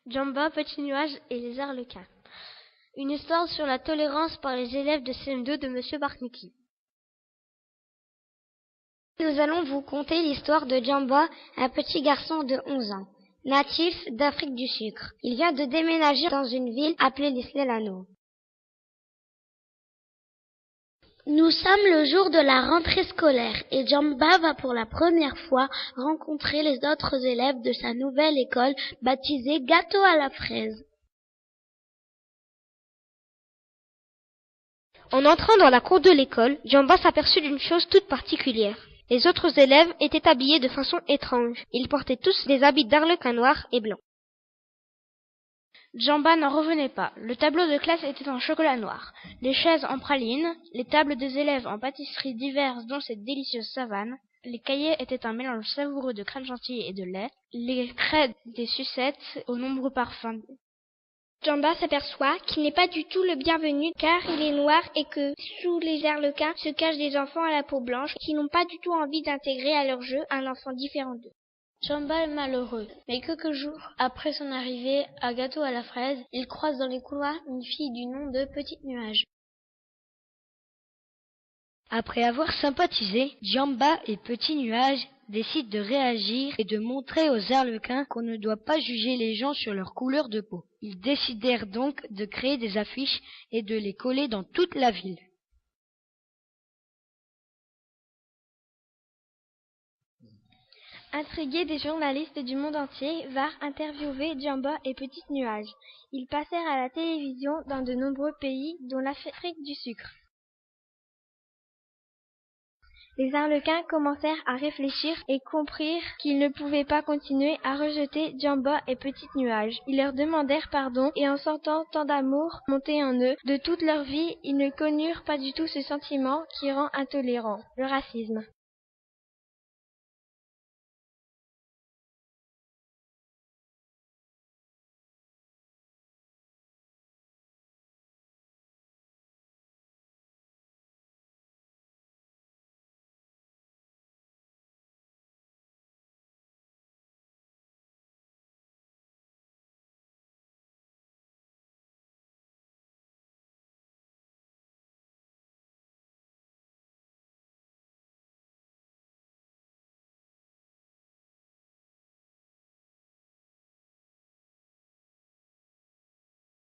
Djamba, Petit Nuage et les Arlequins. Une histoire sur la tolérance par les élèves de CM2 de Monsieur Barkniki. Nous allons vous conter l'histoire de Djamba, un petit garçon de 11 ans, natif d'Afrique du Sucre. Il vient de déménager dans une ville appelée Lislelano. Nous sommes le jour de la rentrée scolaire et Djamba va pour la première fois rencontrer les autres élèves de sa nouvelle école baptisée Gâteau à la fraise. En entrant dans la cour de l'école, Djamba s'aperçut d'une chose toute particulière. Les autres élèves étaient habillés de façon étrange. Ils portaient tous des habits d'arlequin noirs et blancs. Djamba n'en revenait pas. Le tableau de classe était en chocolat noir, les chaises en praline, les tables des élèves en pâtisseries diverses dont cette délicieuse savane, les cahiers étaient un mélange savoureux de crème chantilly et de lait, les craies des sucettes aux nombreux parfums. Djamba s'aperçoit qu'il n'est pas du tout le bienvenu car il est noir et que sous les arlequins se cachent des enfants à la peau blanche qui n'ont pas du tout envie d'intégrer à leur jeu un enfant différent d'eux. Djamba est malheureux, mais quelques jours après son arrivée à Gâteau à la fraise, il croise dans les couloirs une fille du nom de Petit Nuage. Après avoir sympathisé, Djamba et Petit Nuage décident de réagir et de montrer aux arlequins qu'on ne doit pas juger les gens sur leur couleur de peau. Ils décidèrent donc de créer des affiches et de les coller dans toute la ville. Intrigués, des journalistes du monde entier vinrent interviewer Djamba et Petit Nuage. Ils passèrent à la télévision dans de nombreux pays, dont l'Afrique du Sucre. Les arlequins commencèrent à réfléchir et comprirent qu'ils ne pouvaient pas continuer à rejeter Djamba et Petit Nuage. Ils leur demandèrent pardon et en sentant tant d'amour monter en eux, de toute leur vie, ils ne connurent pas du tout ce sentiment qui rend intolérant, le racisme.